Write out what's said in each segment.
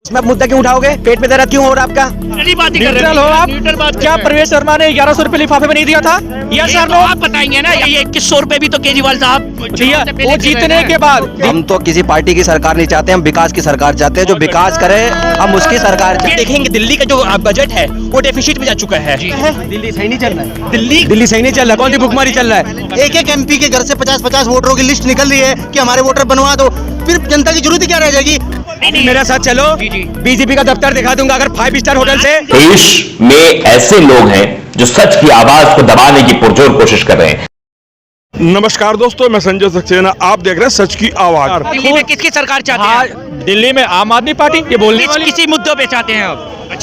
इसमें आप मुद्दा क्यों उठाओगे? पेट में दर्द क्यों हो रहा है आपका? न्यूट्रल हो आप? क्या प्रवेश शर्मा ने 1100 रुपए लिफाफे में नहीं दिया था? या सर तो आप बताएंगे ना, ये 2100 रुपए भी तो केजरीवाल साहब दिया वो जीतने के बाद। हम तो किसी पार्टी की सरकार नहीं चाहते, हम विकास की सरकार चाहते हैं। जो विकास करे हम उसकी सरकार चाहते हैं। देखेंगे दिल्ली का जो बजट है वो डेफिसिट में जा चुका है। दिल्ली सही नहीं चल रहा है। दिल्ली सही नहीं चल रहा। कौन सी भुखमरी चल रहा है? एक एक एमपी के घर से 50-50 वोटरों की लिस्ट निकल रही है कि हमारे वोटर बनवा दो, फिर जनता की जरूरत क्या रह जाएगी? मेरे साथ चलो, बीजेपी का दफ्तर दिखा दूंगा। अगर 5 स्टार होटल से देश में ऐसे लोग हैं जो सच की आवाज को दबाने की पुरजोर कोशिश कर रहे हैं। नमस्कार दोस्तों, मैं संजय सक्सेना, आप देख रहे हैं सच की आवाज। दिल्ली में किसकी सरकार चाहते हैं? दिल्ली में आम आदमी पार्टी ये बोलने वाली किसी मुद्दों पे चाहते हैं आप?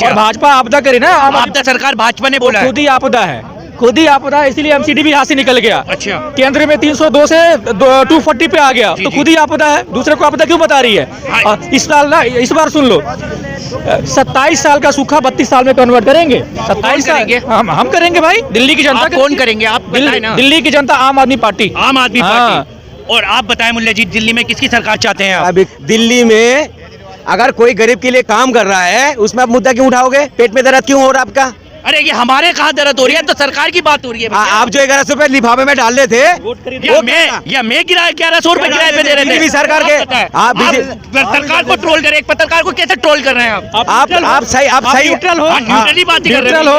और भाजपा आपदा करे ना। आपदा सरकार भाजपा ने बोला है। खुद ही आपदा है, खुद ही आपदा है, इसीलिए एमसीडी भी यहाँ से निकल गया। अच्छा। केंद्र में 302 से 240 पे आ गया, तो खुद ही आपदा है। दूसरे को आपदा क्यों बता रही है? और इस साल ना, इस बार सुन लो, 27 साल का सूखा 32 साल में कन्वर्ट करेंगे। 27 करेंगे? हम करेंगे भाई। दिल्ली की जनता कौन करेंगे आप बताएं ना। दिल्ली की जनता, आम आदमी पार्टी। आम आदमी पार्टी। और आप बताएं मुल्ला जी, दिल्ली में किसकी सरकार चाहते हैं आप? अभी दिल्ली में अगर कोई गरीब के लिए काम कर रहा है, उसमें आप मुद्दा क्यों उठाओगे? पेट में दर्द क्यों हो रहा है आपका? अरे ये हमारे कहाँ दर्द हो रही है, तो सरकार की बात हो रही है। आप जो 1100 रुपए लिफाफे में डाल रहे थे, या मैं किराए 1100 रुपए किराए पे दे रहे थे सरकार के। आप सरकार को ट्रोल करें, एक पत्रकार को कैसे ट्रोल कर रहे हैं आप सही न्यूट्रल हो। न्यूट्रली बात कर रहे न्यूट्रल हो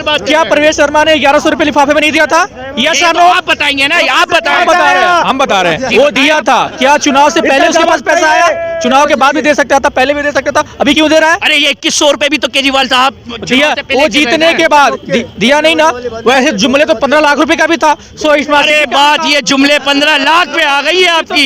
आप? क्या प्रवेश शर्मा ने 1100 रुपए लिफाफे में नहीं दिया था? या सर आप बताएंगे ना, आप बताएं। हम बता रहे हैं वो दिया था। क्या चुनाव से पहले उसके पास पैसा आया? चुनाव के बाद भी दे सकता था, पहले भी दे सकता था, अभी क्यों दे रहा है? अरे ये 2100 रुपए भी तो केजरीवाल साहब दिया वो जीतने के बाद दिया नहीं ना। वैसे जुमले तो 15 लाख रुपए का भी था। अरे बात ये जुमले 15 लाख पे आ गई है आपकी।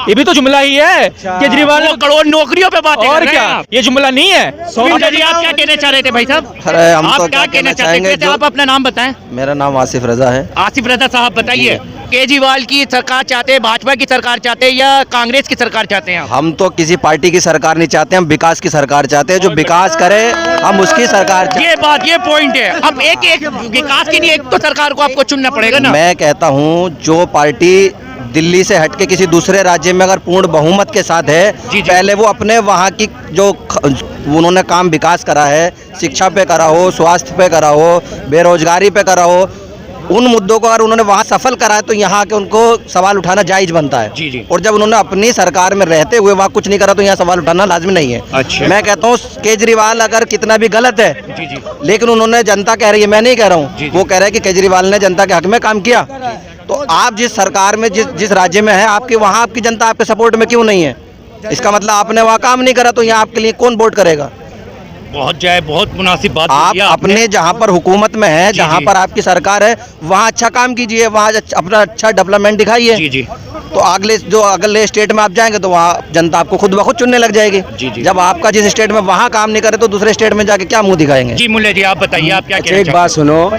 ये भी तो जुमला ही है। केजरीवाल ने करोड़ नौकरियों पे बात और क्या, ये जुमला नहीं है? जी आप क्या कहना चाह रहे थे भाई साहब? अरे हम आप तो क्या कहना चाहते थे? आप अपना नाम बताएं। मेरा नाम आसिफ रजा है। आसिफ रजा साहब बताइए, केजरीवाल की सरकार चाहते हैं, भाजपा की सरकार चाहते हैं या कांग्रेस की सरकार चाहते हैं? हम तो किसी पार्टी की सरकार नहीं चाहते, हम विकास की सरकार चाहते हैं। जो विकास करे हम उसकी सरकार ये बात, ये पॉइंट है। अब एक विकास के लिए एक तो सरकार को आपको चुनना पड़ेगा ना। मैं कहता हूँ जो पार्टी दिल्ली से हटके किसी दूसरे राज्य में अगर पूर्ण बहुमत के साथ है, पहले वो अपने वहाँ की जो उन्होंने काम विकास करा है, शिक्षा पे करा हो, स्वास्थ्य पे करा हो, बेरोजगारी पे करा हो, उन मुद्दों को अगर उन्होंने वहाँ सफल करा है तो यहाँ के उनको सवाल उठाना जायज बनता है। और जब उन्होंने अपनी सरकार में रहते हुए वहाँ कुछ नहीं करा तो यहाँ सवाल उठाना लाजमी नहीं है। अच्छा। मैं कहता हूँ केजरीवाल अगर कितना भी गलत है, लेकिन उन्होंने, जनता कह रही है, मैं नहीं कह रहा हूँ, वो कह रहा है कि केजरीवाल ने जनता के हक में काम किया। तो आप जिस सरकार में, जिस राज्य में है, आपके वहाँ आपकी जनता आपके सपोर्ट में क्यों नहीं है? इसका मतलब आपने वहाँ काम नहीं करा तो यहाँ आपके लिए कौन वोट करेगा? बहुत मुनासिब बात। आप अपने जहाँ पर हुकूमत में है, जहाँ पर आपकी सरकार है, वहाँ अच्छा काम कीजिए, वहाँ अपना अच्छा डेवलपमेंट दिखाइए। तो अगले स्टेट में आप जाएंगे तो वहाँ जनता आपको खुद ब खुद चुनने लग जाएगी। जब आपका जिस स्टेट में वहाँ काम नहीं करे तो दूसरे स्टेट में जाके क्या मुंह दिखाएंगे? जी मुल्ला जी आप बताइए, आप क्या कहना एक बात सुनो,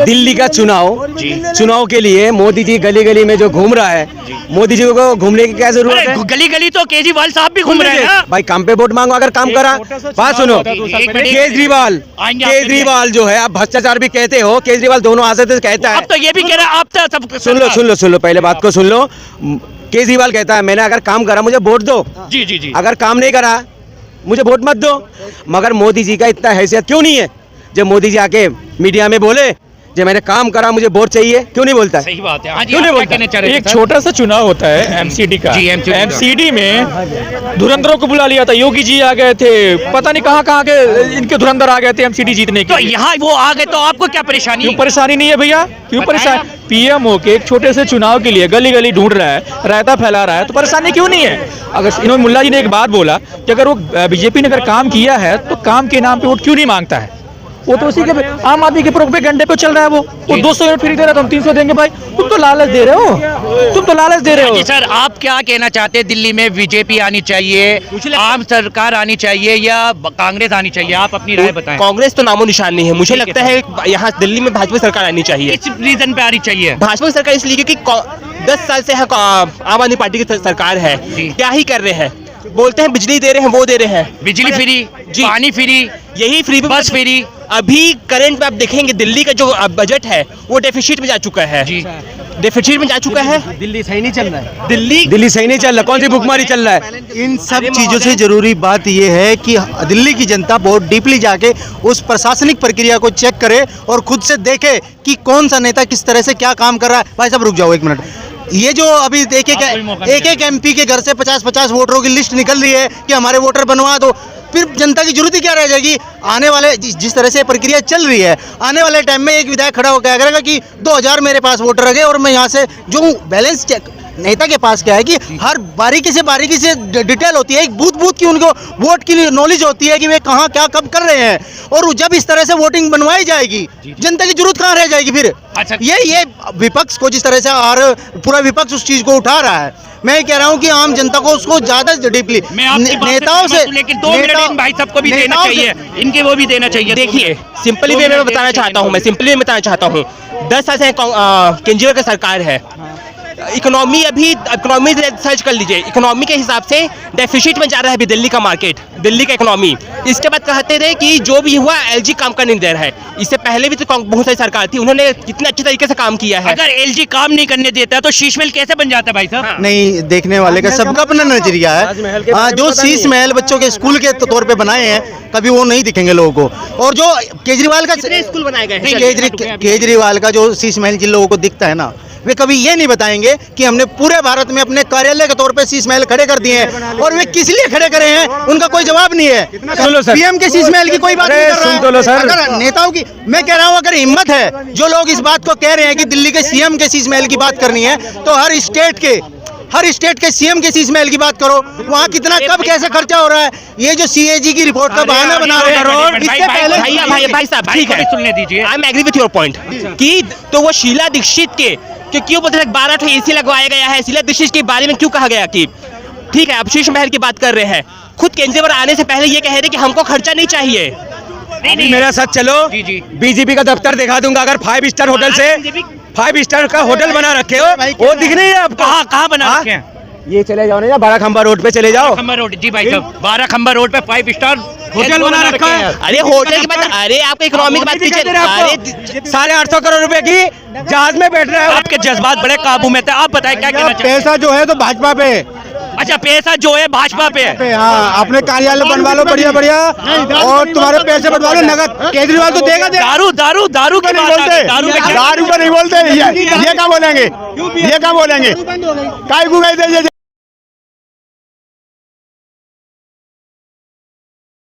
दिल्ली का चुनाव के लिए मोदी जी गली गली में जो घूम रहा है, मोदी जी को घूमने की क्या जरूरत है? गली गली तो केजरीवाल साहब भी घूम रहे हैं ना भाई। काम पे वोट मांगो, अगर काम करा। बात सुनो, केजरीवाल जो है, आप भ्रष्टाचार भी कहते हो, केजरीवाल दोनों हाथ से कहता है। अब तो ये भी कह रहा है, आप तो सुन लो पहले बात को सुन लो। केजरीवाल कहता है मैंने अगर काम करा मुझे वोट दो। जी। अगर काम नहीं करा मुझे वोट मत दो। मगर मोदी जी का इतना हैसियत क्यों नहीं है? जब मोदी जी आके मीडिया में बोले जब मैंने काम करा मुझे वोट चाहिए, क्यों नहीं बोलता? सही बात है। क्यों नहीं बोलता? एक छोटा सा चुनाव होता है एमसीडी का। एमसीडी में धुरंधरों को बुला लिया था, योगी जी आ गए थे, पता नहीं कहाँ कहाँ के इनके धुरंधर आ गए थे एमसीडी जीतने के। तो यहाँ वो आ गए तो आपको क्या परेशानी? क्यों परेशानी नहीं है भैया? क्यों परेशानी? पीएम होके एक छोटे से चुनाव के लिए गली गली ढूंढ रहा है, रायता फैला रहा है, तो परेशानी क्यों नहीं है? अगर इन्होंने, मुल्ला जी ने एक बात बोला कि अगर वो बीजेपी ने अगर काम किया है तो काम के नाम पे वोट क्यों नहीं मांगता है? वो तो उसी के आम आदमी के प्रोपेगेंडे पे चल रहा है। वो 200 यूनिट फ्री दे रहा है तो हम 300 देंगे। भाई तुम तो लालच दे रहे हो, जी सर, आप क्या कहना चाहते हैं? दिल्ली में बीजेपी आनी चाहिए, आम सरकार आनी चाहिए या कांग्रेस आनी चाहिए? आप अपनी राय बताएं। कांग्रेस तो नामो निशान नहीं है। मुझे लगता है यहाँ दिल्ली में भाजपा सरकार आनी चाहिए। किस रीजन पे आनी चाहिए भाजपा सरकार? इसलिए क्योंकि 10 साल से आम आदमी पार्टी की सरकार है। क्या ही कर रहे हैं? बोलते हैं बिजली दे रहे हैं, वो दे रहे हैं, बिजली फ्री, पानी फ्री, यही फ्री, बस फ्री, अभी करंट में आप देखेंगे दिल्ली का जो बजट है वो डेफिसिट में जा चुका है जी। डेफिसिट में जा चुका है। दिल्ली सही नहीं चल रहा है। दिल्ली सही नहीं चल रहा, कौन सी भुखमरी चल रहा है। इन सब चीजों से जरूरी बात यह है कि दिल्ली की जनता बहुत डीपली जाके उस प्रशासनिक प्रक्रिया को चेक करे और खुद से देखे कि कौन सा नेता किस तरह से क्या काम कर रहा है। भाई साहब रुक जाओ एक मिनट, ये जो अभी देखिए एक एमपी के घर से 50-50 वोटरों की लिस्ट निकल रही है कि हमारे वोटर बनवा दो, फिर जनता की जरूरत ही क्या रह जाएगी। आने वाले जिस तरह से प्रक्रिया चल रही है, आने वाले टाइम में एक विधायक खड़ा होकर कहेगा कि 2000 मेरे पास वोटर रह गए और मैं यहाँ से जो बैलेंस चेक नेता के पास क्या है कि हर बारीकी से डिटेल होती है, एक बूथ बूथ की उनको वोट की नॉलेज होती है कि वे कहाँ क्या कब कर रहे हैं। और जब इस तरह से वोटिंग बनवाई जाएगी, जनता की जरूरत कहाँ रह जाएगी फिर। अच्छा। ये विपक्ष को जिस तरह से और पूरा विपक्ष उस चीज को उठा रहा है, मैं कह रहा हूँ कि आम जनता को उसको ज्यादा डीपली नेताओं से, लेकिन 2 मिनट भाई सबको भी देना चाहिए, इनके वो भी देना चाहिए। देखिए सिंपली वे मैं बताना चाहता हूँ, मैं सिंपली बताना चाहता हूँ 10 साल से केंद्रीय की सरकार है। इकोनॉमी सर्च कर लीजिए, इकोनॉमी के हिसाब से डेफिसिट में जा रहा है अभी दिल्ली का मार्केट, दिल्ली का इकोनॉमी। इसके बाद कहते थे कि जो भी हुआ एलजी काम करने नहीं दे रहा है। इससे पहले भी तो बहुत सारी सरकार थी, उन्होंने कितने अच्छे तरीके से काम किया है। अगर एलजी काम नहीं करने देता तो शीश महल कैसे बन जाता भाई साहब। नहीं, देखने वाले का सबका अपना नजरिया है। जो शीश महल बच्चों के स्कूल के तौर पे बनाए हैं, कभी वो नहीं दिखेंगे लोगों को। और जो केजरीवाल का स्कूल बनाए गए, केजरीवाल का जो शीश महल जिन लोगों को दिखता है ना, वे कभी ये नहीं बताएंगे कि हमने पूरे भारत में अपने कार्यालय के तौर पे शीश महल खड़े कर दिए हैं। और वे किस लिए खड़े करे हैं उनका कोई जवाब नहीं है। पीएम के शीश महल की कोई बात नहीं कर रहा है। अगर नेताओं की, मैं कह रहा हूँ अगर हिम्मत है, जो लोग इस बात को कह रहे हैं कि दिल्ली के सीएम के शीश महल की बात करनी है, तो हर स्टेट के सीएम के शीश महल की बात करो। वहाँ कितना कब कैसे खर्चा हो रहा है। ये जो सीएजी की रिपोर्ट का बहाना बना रहे हैं, इससे पहले भाई साहब ठीक है, सुनने दीजिए। I am agree with your point कि तो वो शीला दीक्षित के क्यों बोलते 12 एसी लगवाया गया है, शीला दीक्षित के बारे में क्यों कहा गया कि ठीक है आप शीश महल की बात कर रहे हैं, खुद केंद्रीय आने से पहले ये कह रहे कि हमको खर्चा नहीं चाहिए। नहीं, मेरा साथ चलो, बीजेपी का दफ्तर दिखा दूंगा। अगर 5 स्टार होटल से 5 स्टार का होटल बना रखे हो, वो दिख नहीं है आपको। कहाँ बना रखे हैं? ये चले जाओ ना, 12 खंबा रोड पे चले जाओ। खंबा रोड, जी भाई साहब 12 खंबा रोड पे 5 स्टार होटल बना रखा है। अरे होटल की बात, अरे आपको इकोनॉमी की बात कीजिए। अरे 850 करोड़ रुपए की जहाज में बैठ रहे हो। आपके जज्बात बड़े काबू में थे, आप बताएं क्या कहना चाहते हैं? पैसा जो है तो भाजपा पे। अच्छा, पैसा जो है भाजपा पे है। हाँ, अपने कार्यालय बनवा लो बढ़िया बढ़िया, और तुम्हारे पैसे बनवा लो नगद। केजरीवाल तो देगा। दारू की बात आ गई, दारू पर नहीं बोलते। ये क्या बोलेंगे, ये क्या बोलेंगे, काय